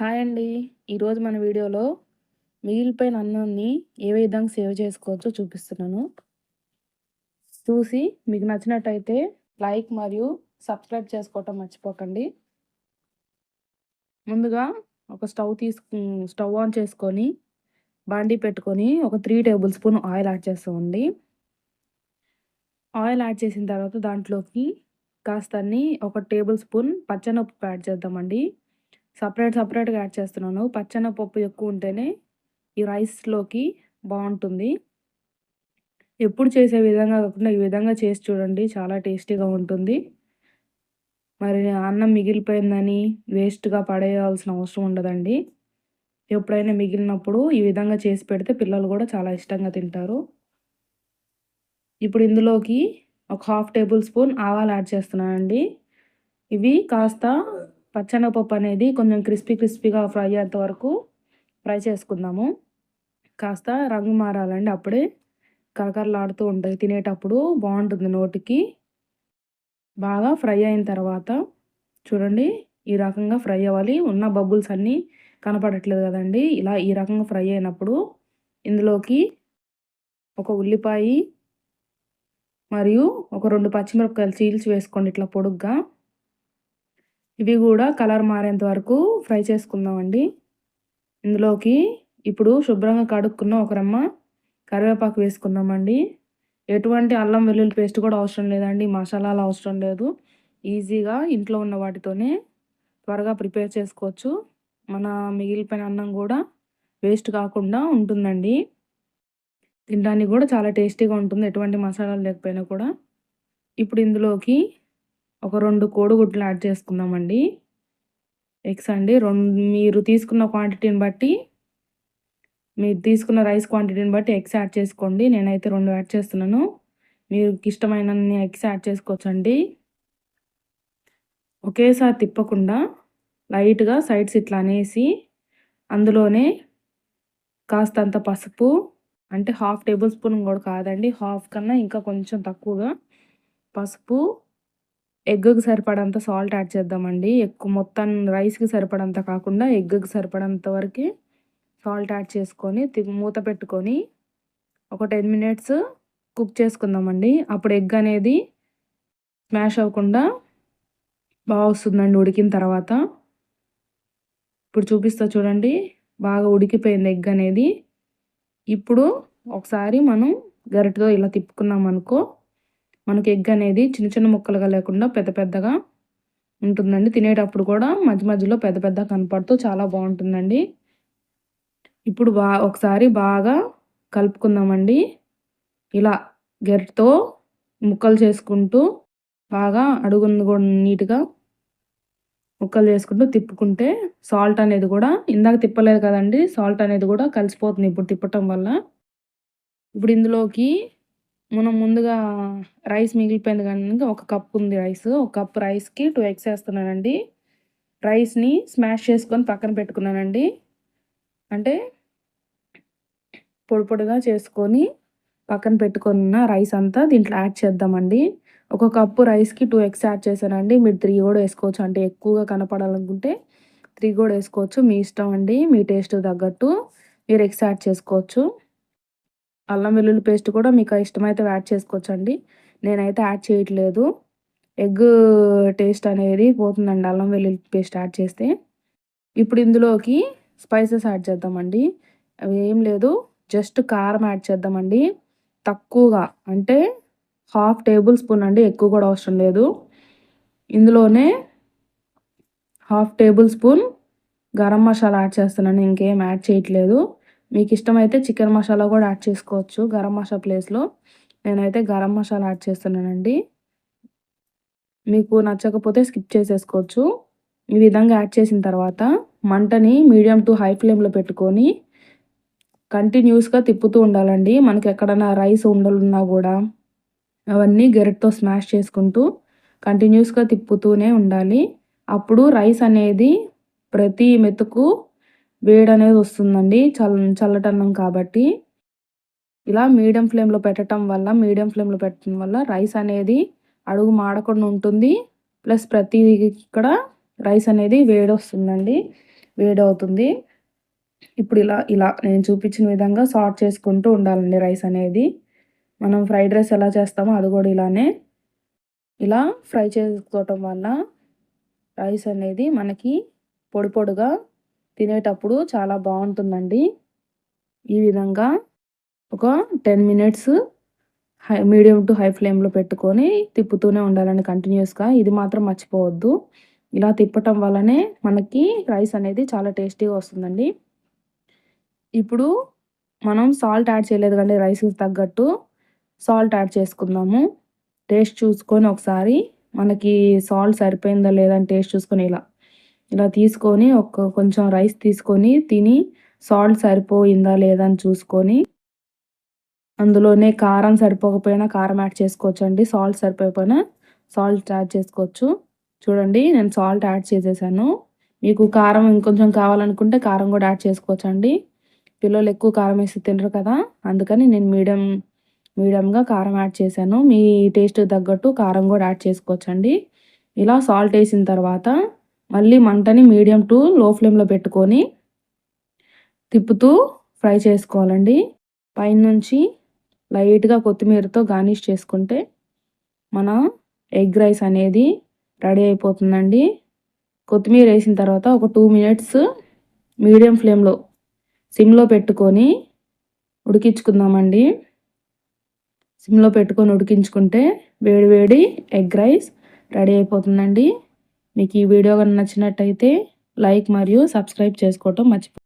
Hi అండి. ఈరోజు మన వీడియోలో మిగిలిపోయిన అన్నాన్ని ఏ విధంగా సేవ్ చేసుకోవచ్చో చూపిస్తున్నాను. చూసి మీకు నచ్చినట్టయితే లైక్ మరియు సబ్స్క్రైబ్ చేసుకోవటం మర్చిపోకండి. ముందుగా ఒక స్టవ్ ఆన్ చేసుకొని బాండీ పెట్టుకొని ఒక 3 టేబుల్ స్పూన్ ఆయిల్ యాడ్ చేస్తామండి. ఆయిల్ యాడ్ చేసిన తర్వాత దాంట్లోకి ఒక టేబుల్ స్పూన్ పచ్చెనపప్పు యాడ్ చేద్దామండి. సపరేట్‌గా యాడ్ చేస్తున్నాను. పచ్చెనపప్పు ఎక్కువ ఉంటేనే ఈ రైస్‌లోకి బావుంటుంది. ఎప్పుడు చేసే విధంగా కాకుండా ఈ విధంగా చేసి చూడండి. చాలా టేస్టీగా ఉంటుంది. మరి అన్నం మిగిలిపోయిందని వేస్ట్‌గా పడేయాల్సిన అవసరం ఉండదండి. ఎప్పుడైనా మిగిలినప్పుడు ఈ విధంగా చేసి పెడితే పిల్లలు కూడా చాలా ఇష్టంగా తింటారు. ఇప్పుడు ఇందులోకి ఒక హాఫ్ టేబుల్ స్పూన్ ఆవాలు యాడ్ చేస్తున్నానండి. ఇవి కాస్త పచ్చెనగపప్పు అనేది కొంచెం క్రిస్పీగా ఫ్రై అయ్యేంత వరకు ఫ్రై చేసుకుందాము. కాస్త రంగు మారాలండి. అప్పుడే కరకరలాడుతూ ఉంటాయి. తినేటప్పుడు బాగుంటుంది నోటికి. బాగా ఫ్రై అయిన తర్వాత చూడండి ఈ రకంగా ఫ్రై అవ్వాలి. ఉన్న బబుల్స్ అన్నీ కనపడట్లేదు కదండి. ఇలా ఈ రకంగా ఫ్రై అయినప్పుడు ఇందులోకి ఒక ఉల్లిపాయ మరియు ఒక 2 పచ్చిమిరపకాయలు చీల్చి వేసుకోండి ఇట్లా పొడుగ్గా. ఇవి కూడా కలర్ మారేంత వరకు ఫ్రై చేసుకుందామండి. ఇందులోకి ఇప్పుడు శుభ్రంగా కడుక్కున్న ఒక రెమ్మ కరివేపాకు వేసుకుందామండి. ఎటువంటి అల్లం వెల్లుల్లి పేస్ట్ కూడా అవసరం లేదండి. మసాలాలు అవసరం లేదు. ఈజీగా ఇంట్లో ఉన్న వాటితోనే త్వరగా ప్రిపేర్ చేసుకోవచ్చు. మన మిగిలిపోయిన అన్నం కూడా వేస్ట్ కాకుండా ఉంటుందండి. తినడానికి కూడా చాలా టేస్టీగా ఉంటుంది. ఎటువంటి మసాలాలు లేకపోయినా కూడా. ఇప్పుడు ఇందులోకి ఒక 2 కోడిగుడ్లు యాడ్ చేసుకుందామండి. ఎగ్స్ అండి. మీరు తీసుకున్న క్వాంటిటీని బట్టి మీరు తీసుకున్న రైస్ క్వాంటిటీని బట్టి ఎగ్స్ యాడ్ చేసుకోండి. నేనైతే 2 యాడ్ చేస్తున్నాను. మీకు ఇష్టమైనన్ని ఎగ్స్ యాడ్ చేసుకోవచ్చండి. ఒకేసారి తిప్పకుండా లైట్‌గా సైడ్స్ ఇట్లా అనేసి అందులోనే కాస్తంత పసుపు, అంటే హాఫ్ టేబుల్ స్పూన్ కూడా కాదండి. హాఫ్ కన్నా ఇంకా కొంచెం తక్కువగా పసుపు, ఎగ్‌కి సరిపడంత సాల్ట్ యాడ్ చేద్దామండి. ఎక్కువ మొత్తం రైస్‌కి సరిపడంత కాకుండా ఎగ్‌కి సరిపడంత వరకే సాల్ట్ యాడ్ చేసుకొని మూత పెట్టుకొని ఒక 10 మినిట్స్ కుక్ చేసుకుందామండి. అప్పుడు ఎగ్ అనేది స్మాష్ అవ్వకుండా బాగా వస్తుందండి ఉడికిన తర్వాత. ఇప్పుడు చూపిస్తా చూడండి. బాగా ఉడికిపోయింది ఎగ్ అనేది. ఇప్పుడు ఒకసారి మనం గరిటెతో ఇలా తిప్పుకున్నామనుకో మనకి ఎగ్ అనేది చిన్న చిన్న ముక్కలుగా లేకుండా పెద్ద పెద్దగా ఉంటుందండి. తినేటప్పుడు కూడా మధ్య మధ్యలో పెద్ద పెద్దగా కనపడుతూ చాలా బాగుంటుందండి. ఇప్పుడు ఒకసారి బాగా కలుపుకుందామండి. ఇలా గరిటెతో ముక్కలు చేసుకుంటూ బాగా అడుగును కూడా నీట్‌గా ముక్కలు చేసుకుంటూ తిప్పుకుంటే సాల్ట్ అనేది కూడా ఇందాక తిప్పలేదు కదండి. సాల్ట్ అనేది కూడా కలిసిపోతుంది ఇప్పుడు తిప్పటం వల్ల. ఇప్పుడు ఇందులోకి మనం ముందుగా రైస్ మిగిలిపోయింది కనుక ఒక కప్ ఉంది రైస్. ఒక కప్ రైస్‌కి 2 ఎగ్స్ వేస్తున్నానండి. రైస్‌ని స్మాష్ చేసుకొని పక్కన పెట్టుకున్నానండి. అంటే పొడిగా చేసుకొని పక్కన పెట్టుకున్న రైస్ అంతా దీంట్లో యాడ్ చేద్దామండి. ఒక కప్పు రైస్‌కి 2 ఎగ్స్ యాడ్ చేశానండి. మీరు 3 కూడా వేసుకోవచ్చు. అంటే ఎక్కువగా కనపడాలనుకుంటే 3 కూడా వేసుకోవచ్చు. మీ ఇష్టం అండి. మీ టేస్ట్‌కి తగ్గట్టు మీరు ఎగ్స్ యాడ్ చేసుకోవచ్చు. అల్లం వెల్లుల్లి పేస్ట్ కూడా మీకు ఇష్టమైతే యాడ్ చేసుకోవచ్చండి. నేనైతే యాడ్ చేయట్లేదు. ఎగ్ టేస్ట్ అనేది పోతుందండి అల్లం వెల్లుల్లి పేస్ట్ యాడ్ చేస్తే. ఇప్పుడు ఇందులోకి స్పైసెస్ యాడ్ చేద్దామండి. అవి ఏం లేదు, జస్ట్ కారం యాడ్ చేద్దామండి. తక్కువగా అంటే హాఫ్ టేబుల్ స్పూన్ అండి. ఎక్కువ కూడా అవసరం లేదు. ఇందులోనే half table spoon garam masala add చేస్తున్నాను. ఇంకేం యాడ్ చేయట్లేదు. మీకు ఇష్టమైతే చికెన్ మసాలా కూడా యాడ్ చేసుకోవచ్చు గరం మసాలా ప్లేస్‌లో. నేనైతే గరం మసాలా యాడ్ చేస్తున్నానండి. మీకు నచ్చకపోతే స్కిప్ చేసేసుకోవచ్చు. ఈ విధంగా యాడ్ చేసిన తర్వాత మంటని మీడియం టు హై ఫ్లేమ్‌లో పెట్టుకొని కంటిన్యూస్‌గా తిప్పుతూ ఉండాలండి. మనకి ఎక్కడైనా రైస్ ఉండలున్నా కూడా అవన్నీ గరిటెతో స్మాష్ చేసుకుంటూ కంటిన్యూస్‌గా తిప్పుతూనే ఉండాలి. అప్పుడు రైస్ అనేది ప్రతి మెతుకు వేడనేది వస్తుందండి. చల్లటన్నం కాబట్టి. ఇలా మీడియం ఫ్లేమ్‌లో పెట్టడం వల్ల రైస్ అనేది అడుగు మాడకుండా ఉంటుంది. ప్లస్ ప్రతి ఇక్కడ రైస్ అనేది వేడొస్తుందండి. వేడవుతుంది. ఇప్పుడు ఇలా నేను చూపించిన విధంగా సార్ట్ చేసుకుంటూ ఉండాలండి రైస్ అనేది. మనం ఫ్రైడ్ రైస్ ఎలా చేస్తామో అది కూడా ఇలానే ఇలా ఫ్రై చేసుకోవటం వల్ల రైస్ అనేది మనకి పొడి పొడిగా తినేటప్పుడు చాలా బాగుంటుందండి. ఈ విధంగా ఒక 10 మినిట్స్ మీడియం టు హై ఫ్లేమ్లో పెట్టుకొని తిప్పుతూనే ఉండాలండి కంటిన్యూస్గా. ఇది మాత్రం మర్చిపోవద్దు. ఇలా తిప్పటం వల్లనే మనకి రైస్ అనేది చాలా టేస్టీగా వస్తుందండి. ఇప్పుడు మనం సాల్ట్ యాడ్ చేయలేదు కానీ రైస్కి తగ్గట్టు సాల్ట్ యాడ్ చేసుకుందాము. టేస్ట్ చూసుకొని ఒకసారి మనకి సాల్ట్ సరిపోయిందా లేదా అని టేస్ట్ చూసుకొని ఇలా తీసుకొని కొంచెం రైస్ తీసుకొని తిని సాల్ట్ సరిపోయిందా లేదా అని చూసుకొని అందులోనే కారం సరిపోకపోయినా కారం యాడ్ చేసుకోవచ్చండి. సాల్ట్ సరిపోకపోయినా సాల్ట్ యాడ్ చేసుకోవచ్చు. చూడండి నేను సాల్ట్ యాడ్ చేసేసాను. మీకు కారం ఇంకొంచెం కావాలనుకుంటే కారం కూడా యాడ్ చేసుకోవచ్చండి. పిల్లలు ఎక్కువ కారం వేసి తినరు కదా, అందుకని నేను మీడియంగా కారం యాడ్ చేశాను. మీ టేస్ట్‌కి తగ్గట్టు కారం కూడా యాడ్ చేసుకోవచ్చండి. ఇలా సాల్ట్ వేసిన తర్వాత మళ్ళీ మంటని మీడియం టు లో ఫ్లేమ్‌లో పెట్టుకొని తిప్పుతూ ఫ్రై చేసుకోవాలండి. పైనుంచి లైట్‌గా కొత్తిమీరతో గార్నిష్ చేసుకుంటే మన ఎగ్ రైస్ అనేది రెడీ అయిపోతుందండి. కొత్తిమీర వేసిన తర్వాత ఒక 2 మినిట్స్ మీడియం ఫ్లేమ్‌లో సిమ్‌లో పెట్టుకొని ఉడికించుకుందామండి. సిమ్‌లో పెట్టుకొని ఉడికించుకుంటే వేడి వేడి ఎగ్ రైస్ రెడీ అయిపోతుందండి. మీకు ఈ వీడియో కనుక నచ్చినట్టయితే లైక్ మరియు సబ్స్క్రైబ్ చేసుకోవటం మర్చిపోవద్దు.